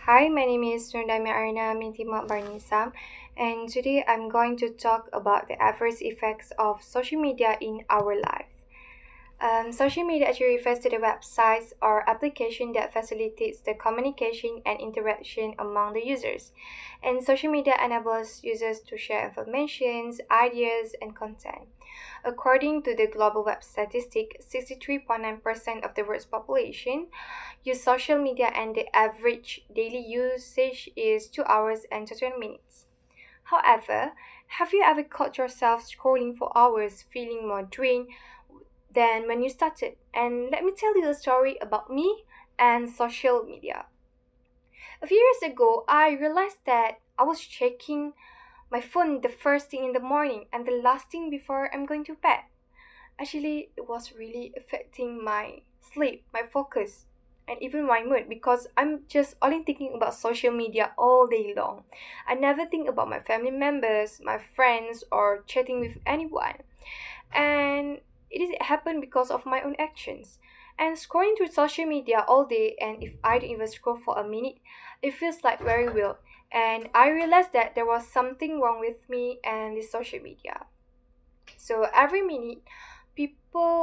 Hi, my name is Nurdami Arna Mintimat Barnisam, and today I'm going to talk about the adverse effects of social media in our life. Social media actually refers to the websites or application that facilitates the communication and interaction among the users. And social media enables users to share information, ideas, and content. According to the Global Web statistic, 63.9% of the world's population use social media and the average daily usage is 2 hours and 20 minutes. However, have you ever caught yourself scrolling for hours feeling more drained than when you started? And let me tell you a story about me and social media. A few years ago, I realized that I was checking my phone the first thing in the morning and the last thing before I'm going to bed. Actually, it was really affecting my sleep, my focus, and even my mood because I'm just only thinking about social media all day long. I never think about my family members, my friends, or chatting with anyone. And it is happened because of my own actions. And scrolling through social media all day, and if I don't even scroll for a minute, it feels like very real. And I realized that there was something wrong with me and the social media. So every minute,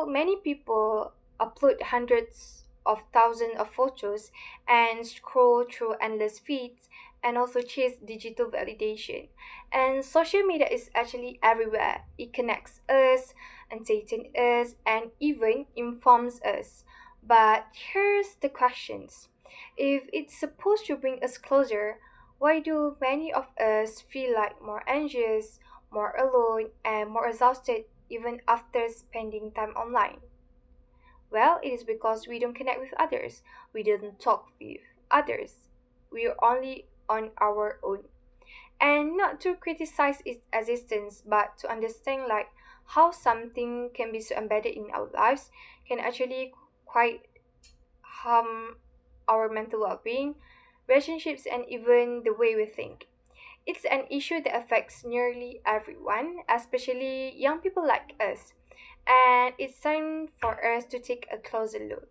many people upload hundreds of thousands of photos and scroll through endless feeds and also chase digital validation. And social media is actually everywhere. It connects us, entertains us, and even informs us. But here's the questions. If it's supposed to bring us closer, why do many of us feel like more anxious, more alone, and more exhausted even after spending time online? Well, it is because we don't connect with others. We don't talk with others. We are only on our own. And not to criticize its existence, but to understand like how something can be so embedded in our lives can actually quite harm our mental well-being, relationships, and even the way we think. It's an issue that affects nearly everyone, especially young people like us, and it's time for us to take a closer look.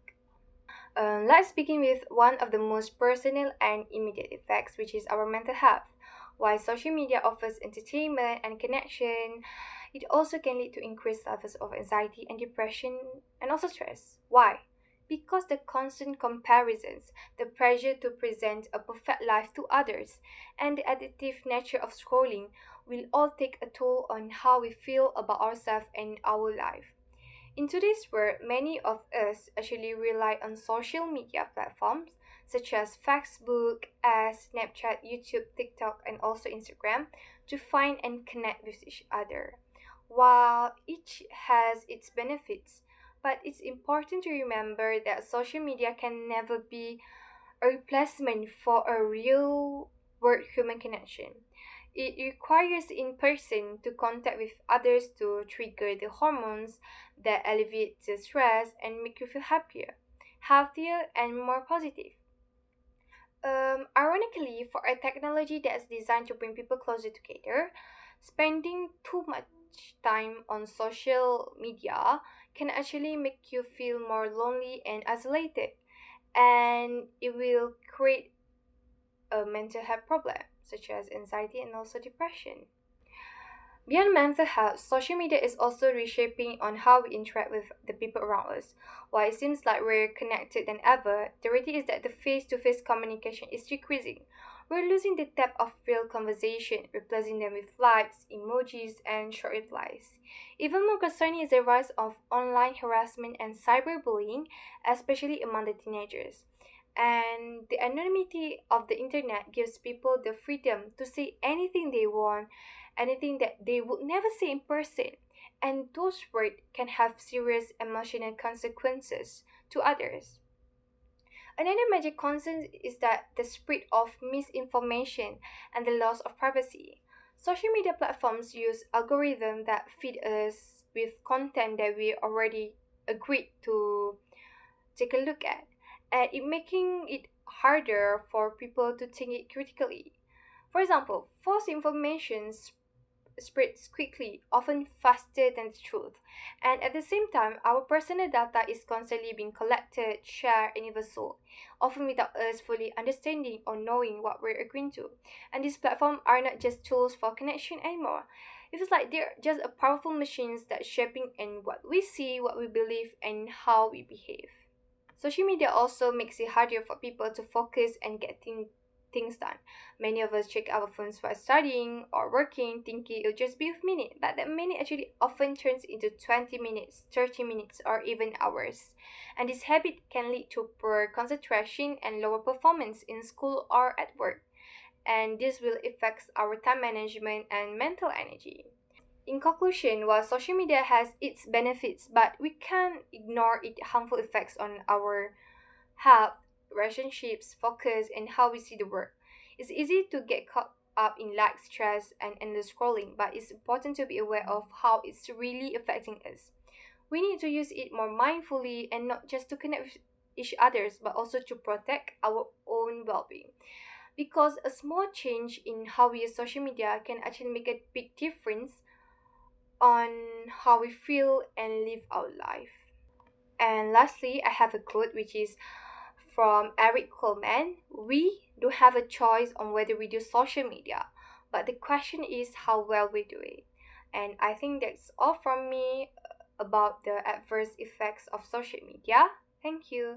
Let's begin with one of the most personal and immediate effects, which is our mental health. While social media offers entertainment and connection, it also can lead to increased levels of anxiety and depression and also stress. Why? Because the constant comparisons, the pressure to present a perfect life to others, and the addictive nature of scrolling will all take a toll on how we feel about ourselves and our life. In today's world, many of us actually rely on social media platforms such as Facebook, as Snapchat, YouTube, TikTok, and also Instagram to find and connect with each other. While each has its benefits, but it's important to remember that social media can never be a replacement for a real world human connection. It requires in person to contact with others to trigger the hormones that alleviate the stress and make you feel happier, healthier, and more positive. Ironically, for a technology that's designed to bring people closer together, spending too much time on social media can actually make you feel more lonely and isolated, and it will create a mental health problem such as anxiety and also depression. Beyond mental health, social media is also reshaping on how we interact with the people around us. While it seems like we're connected than ever, the reality is that the face-to-face communication is decreasing. We're losing the depth of real conversation, replacing them with likes, emojis, and short replies. Even more concerning is the rise of online harassment and cyberbullying, especially among the teenagers. And the anonymity of the internet gives people the freedom to say anything they want, anything that they would never say in person. And those words can have serious emotional consequences to others. Another major concern is that the spread of misinformation and the loss of privacy. Social media platforms use algorithms that feed us with content that we already agreed to take a look at, and it making it harder for people to think it critically. For example, false information spreads quickly, often faster than the truth. And at the same time, our personal data is constantly being collected, shared, and even sold, often without us fully understanding or knowing what we're agreeing to. And these platforms are not just tools for connection anymore. It feels like they're just a powerful machines that shaping in what we see, what we believe, and how we behave. Social media also makes it harder for people to focus and get things done. Many of us check our phones while studying or working, thinking it'll just be a minute, but that minute actually often turns into 20 minutes, 30 minutes, or even hours. And this habit can lead to poor concentration and lower performance in school or at work. And this will affect our time management and mental energy. In conclusion, while social media has its benefits, but we can't ignore its harmful effects on our health, relationships, focus, and how we see the world. It's easy to get caught up in likes, stress, and endless scrolling, but it's important to be aware of how it's really affecting us. We need to use it more mindfully and not just to connect with each others, but also to protect our own well-being. Because a small change in how we use social media can actually make a big difference on how we feel and live our life. And lastly, I have a quote which is from Eric Coleman. We do have a choice on whether we do social media, but the question is how well we do it. And I think that's all from me about the adverse effects of social media. Thank you.